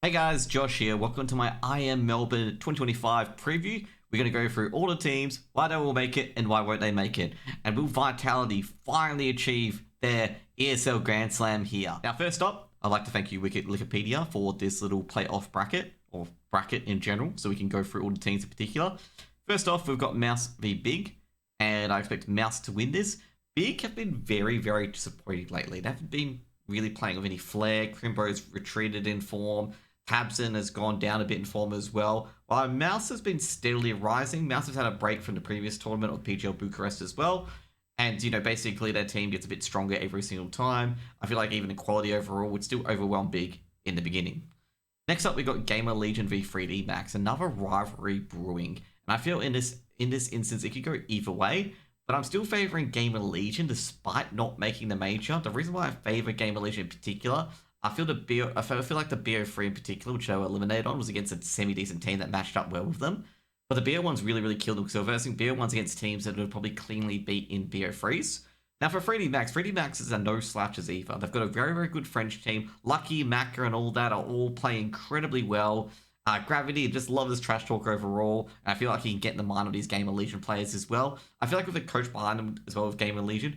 Hey guys, Josh here. Welcome to my IEM Melbourne 2025 preview. We're going to go through all the teams, why they will make it and why won't they make it. And will Vitality finally achieve their ESL Grand Slam here? Now first up, I'd like to thank you Wikipedia for this little playoff bracket, or bracket in general, so we can go through all the teams in particular. First off, we've got Mouse v Big, and I expect Mouse to win this. Big have been very disappointing lately. They haven't been really playing with any flair. Crimbo's retreated in form. Tabson has gone down a bit in form as well. While Mouse has been steadily rising. Mouse has had a break from the previous tournament of PGL Bucharest as well. And, basically their team gets a bit stronger every single time. I feel like even the quality overall would still overwhelm Big in the beginning. Next up, we got Gamer Legion v 3D Max, another rivalry brewing. And I feel in this instance, it could go either way. But I'm still favoring Gamer Legion despite not making the major. The reason why I favor Gamer Legion in particular, I feel like the BO3 in particular, which they were eliminated on, was against a semi-decent team that matched up well with them. But the BO1s really killed them because they were versing BO1s against teams that would probably cleanly beat in BO3s. Now for 3D Max is a no slouches either. They've got a very good French team. Lucky, Macca, and all that are all playing incredibly well. Gravity just loves his trash talk overall. And I feel like he can get in the mind of these Gamer Legion players as well. I feel like with a coach behind them as well with Gamer Legion,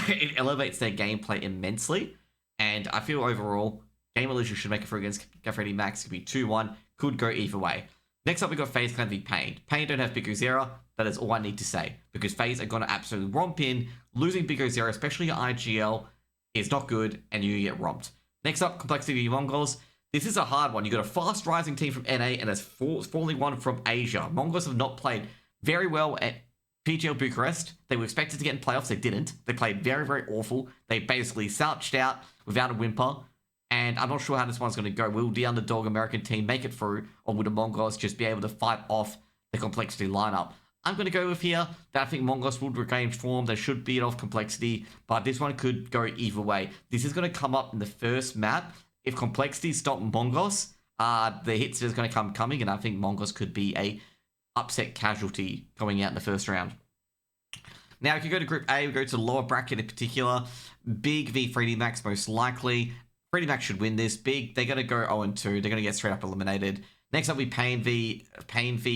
it elevates their gameplay immensely. And I feel overall, Gamer Legion should make it through against 3D Max. Could be 2-1. Could go either way. Next up, we got FaZe Clan v Pain. Pain don't have Big Ozera. That is all I need to say. Because FaZe are going to absolutely romp in. Losing Big Ozera, especially your IGL, is not good. And you get romped. Next up, Complexity v Mongols. This is a hard one. You got a fast rising team from NA and a falling one from Asia. Mongols have not played very well at PGL Bucharest. They were expected to get in playoffs. They didn't. They played very awful. They basically slouched out without a whimper. And I'm not sure how this one's going to go. Will the underdog American team make it through? Or will the Mongols just be able to fight off the Complexity lineup? I'm going to go with here that I think Mongols will regain form. They should beat off Complexity. But this one could go either way. This is going to come up in the first map. If Complexity stop Mongols, the hits is going to come coming, and I think Mongols could be a upset casualty going out in the first round. Now, if you go to Group A, we go to the lower bracket in particular. Big v 3D Max most likely. 3D Max should win this. Big, they're going to go 0-2. They're going to get straight up eliminated. Next up, we Pain v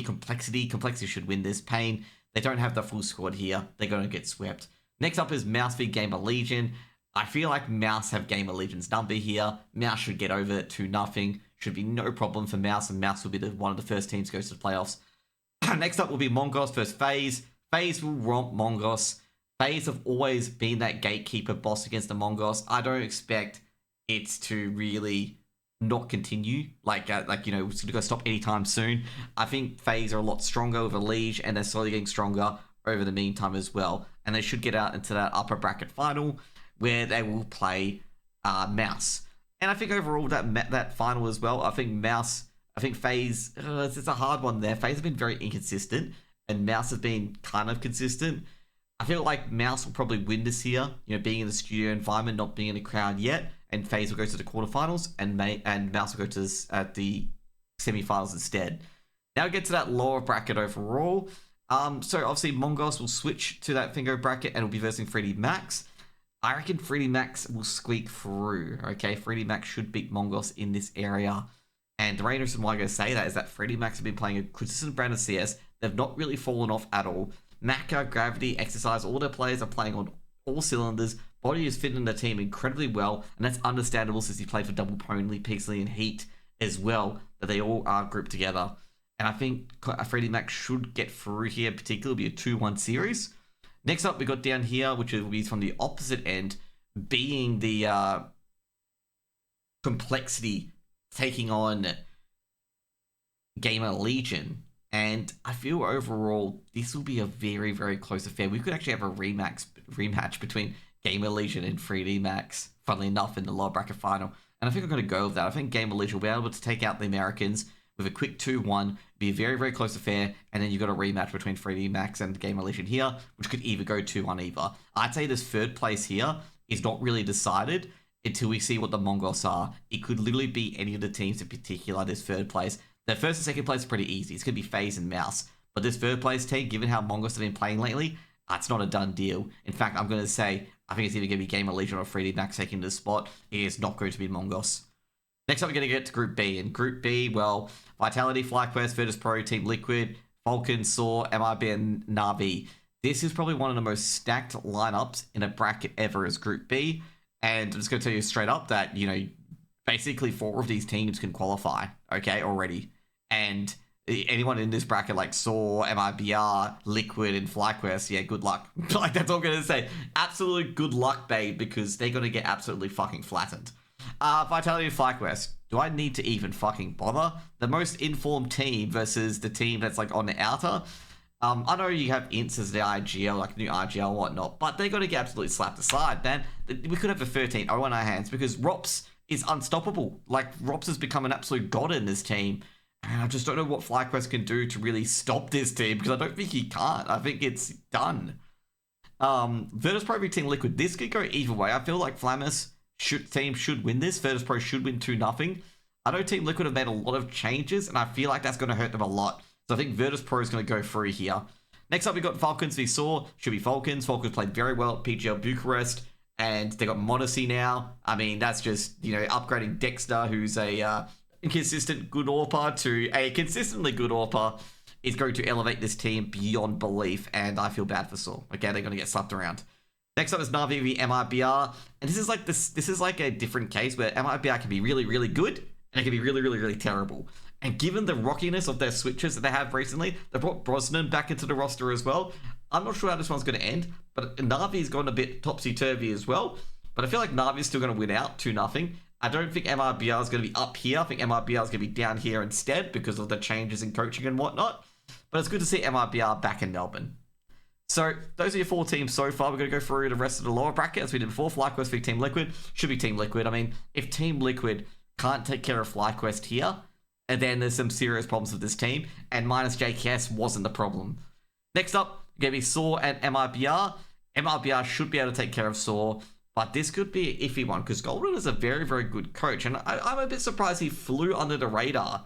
Complexity. Complexity should win this. Pain, they don't have the full squad here. They're going to get swept. Next up is Mouse v Gamer Legion. I feel like Mouse have Gamer Legion's number here. Mouse should get over it 2-0. Should be no problem for Mouse, and Mouse will be one of the first teams to go to the playoffs. Next up will be Mongols versus FaZe. FaZe will romp Mongols. FaZe have always been that gatekeeper boss against the Mongols. I don't expect it to really not continue. It's going to stop anytime soon. I think FaZe are a lot stronger with a Liege, and they're slowly getting stronger over the meantime as well. And they should get out into that upper bracket final, where they will play Mouse. And I think overall that final as well, I think FaZe, it's a hard one there. FaZe have been very inconsistent, and Mouse has been kind of consistent. I feel like Mouse will probably win this year, being in the studio environment, not being in the crowd yet, and FaZe will go to the quarterfinals, and Mouse will go to the semifinals instead. Now we get to that lower bracket overall. So obviously Mongols will switch to that Fingo bracket and will be versing 3D Max. I reckon 3D Max will squeak through, okay? 3D Max should beat Mongols in this area. And the main reason why I'm going to say that is that 3D Max have been playing a consistent brand of CS. They've not really fallen off at all. Macca, Gravity, Exercise, all their players are playing on all cylinders. Body is fitting the team incredibly well, and that's understandable since he played for Double Pony, Pixley, and Heat as well, that they all are grouped together. And I think 3D Max should get through here, particularly be a 2-1 series. Next up, we got down here, which will be from the opposite end, being the Complexity taking on Gamer Legion. And I feel overall, this will be a very close affair. We could actually have a rematch between Gamer Legion and 3D Max, funnily enough, in the lower bracket final. And I think I'm going to go with that. I think Gamer Legion will be able to take out the Americans with a quick 2-1, be a very close affair, and then you've got a rematch between 3D Max and Gamer Legion here, which could either go 2-1 either. I'd say this third place here is not really decided until we see what the Mongols are. It could literally be any of the teams in particular, this third place. The first and second place is pretty easy. It's going to be FaZe and Mouse. But this third place team, given how Mongols have been playing lately, it's not a done deal. In fact, I'm going to say, I think it's either going to be Gamer Legion or 3D Max taking this spot. It is not going to be Mongols. Next up, we're going to get to Group B. In Group B, well, Vitality, FlyQuest, Virtus Pro, Team Liquid, Vulcan, Saw, MIB, and Na'Vi. This is probably one of the most stacked lineups in a bracket ever as Group B. And I'm just going to tell you straight up that, basically 4 of these teams can qualify, okay, already. And anyone in this bracket like Saw, MIBR, Liquid, and FlyQuest, yeah, good luck. Like, that's all I'm going to say. Absolute good luck, babe, because they're going to get absolutely fucking flattened. Vitality and FlyQuest. Do I need to even fucking bother? The most informed team versus the team that's like on the outer. I know you have Ints as the IGL, like new IGL and whatnot, but they're going to get absolutely slapped aside, man. We could have a 13-0 on our hands because Rops is unstoppable. Like, Rops has become an absolute god in this team. And I just don't know what FlyQuest can do to really stop this team because I don't think he can't. I think it's done. Virtus Pro v Team Liquid. This could go either way. I feel like Flamus team should win this. Virtus Pro should win 2-0. I know Team Liquid have made a lot of changes, and I feel like that's going to hurt them a lot. So I think Virtus Pro is going to go through here. Next up, we've got Falcons v Saw. Should be Falcons. Falcons played very well at PGL Bucharest, and they got Modesty now. I mean, that's just, upgrading Dexter, who's a inconsistent good AWPer, to a consistently good AWPer, is going to elevate this team beyond belief, and I feel bad for Saw. Okay, they're going to get slapped around. Next up is Na'Vi v MIBR, and this is like a different case where MIBR can be really, really good, and it can be really, really, really terrible. And given the rockiness of their switches that they have recently, they brought Brosnan back into the roster as well. I'm not sure how this one's going to end, but Na'Vi's gone a bit topsy-turvy as well. But I feel like Na'Vi's still going to win out 2-0. I don't think MIBR is going to be up here. I think MIBR is going to be down here instead because of the changes in coaching and whatnot. But it's good to see MIBR back in Melbourne. So those are your 4 teams so far. We're going to go through the rest of the lower bracket as we did before. FlyQuest v Team Liquid. Should be Team Liquid. I mean, if Team Liquid can't take care of FlyQuest here, and then there's some serious problems with this team, and minus JKS wasn't the problem. Next up, going to be Saw and MIBR. MIBR should be able to take care of Saw, but this could be an iffy one because Golden is a very, very good coach, and I'm a bit surprised he flew under the radar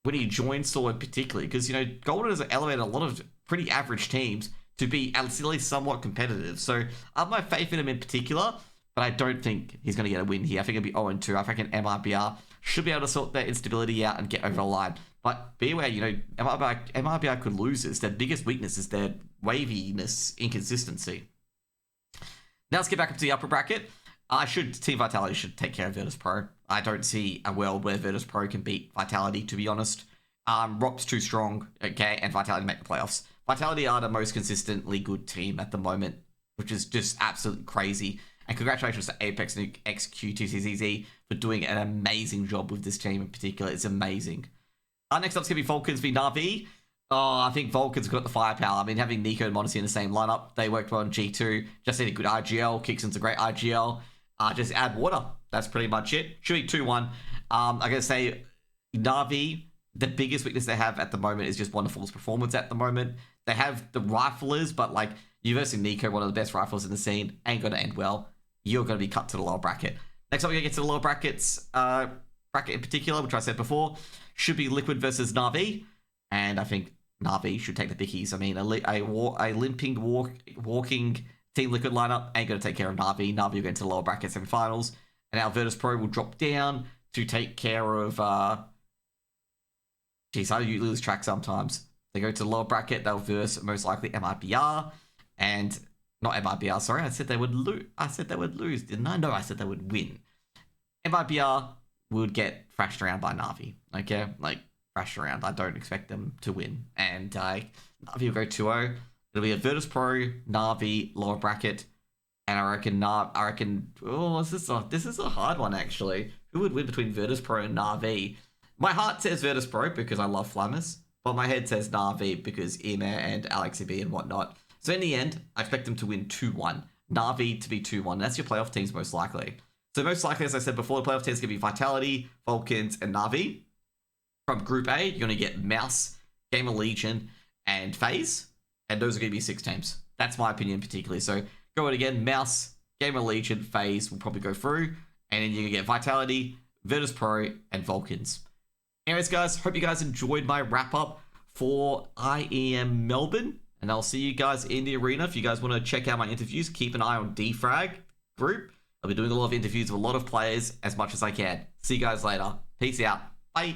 when he joined Saw in particular, because, Golden has elevated a lot of pretty average teams to be at least somewhat competitive. So I have my faith in him in particular, but I don't think he's going to get a win here. I think it'll be 0-2. I reckon MIBR should be able to sort their instability out and get over the line. But be aware, MIBR could lose this. Their biggest weakness is their waviness, inconsistency. Now let's get back up to the upper bracket. Team Vitality should take care of Virtus Pro. I don't see a world where Virtus Pro can beat Vitality, to be honest. ROP's too strong, okay, and Vitality make the playoffs. Vitality are the most consistently good team at the moment, which is just absolutely crazy. And congratulations to Apex and XQ2CZZ for doing an amazing job with this team in particular. It's amazing. Next up's going to be Vulcans v Na'Vi. Oh, I think Vulcans got the firepower. I mean, having Nico and Modesty in the same lineup, they worked well on G2. Just need a good IGL. Kixon's a great IGL. Just add water. That's pretty much it. Should be 2-1. I'm going to say Na'Vi, the biggest weakness they have at the moment is just Wonderful's performance at the moment. They have the riflers, but like, you versus Nico, one of the best riflers in the scene, ain't going to end well. You're going to be cut to the lower bracket. Next up, we're going to get to the lower brackets. Bracket in particular, which I said before, should be Liquid versus Na'Vi. And I think Na'Vi should take the bickies. I mean, a limping, walking Team Liquid lineup ain't going to take care of Na'Vi. Na'Vi will get into the lower bracket semifinals. And our Virtus Pro will drop down to take care of... Geez, I lose track sometimes. They go to the lower bracket. They'll verse most likely MIBR. And... Not MIBR, sorry. I said they would lose. Didn't I? No, I said they would win. MIBR would get thrashed around by Na'Vi. Okay? Like, thrashed around. I don't expect them to win. And Na'Vi will go 2-0. It'll be a Virtus Pro, Na'Vi, lower bracket. And I reckon, this is a hard one, actually. Who would win between Virtus Pro and Na'Vi? My heart says Virtus Pro because I love Flamus. But my head says Na'Vi because Ime and AlexEB and whatnot. So in the end, I expect them to win 2-1. Na'Vi to be 2-1. That's your playoff teams most likely. So most likely, as I said before, the playoff teams are going to be Vitality, Vulcans, and Na'Vi. From Group A, you're going to get Mouse, Gamer Legion, and FaZe. And those are going to be 6 teams. That's my opinion particularly. So go it again. Mouse, Gamer Legion, FaZe will probably go through. And then you're going to get Vitality, Virtus Pro, and Vulcans. Anyways, guys, hope you guys enjoyed my wrap-up for IEM Melbourne. And I'll see you guys in the arena. If you guys want to check out my interviews, keep an eye on Defrag group. I'll be doing a lot of interviews with a lot of players as much as I can. See you guys later. Peace out. Bye.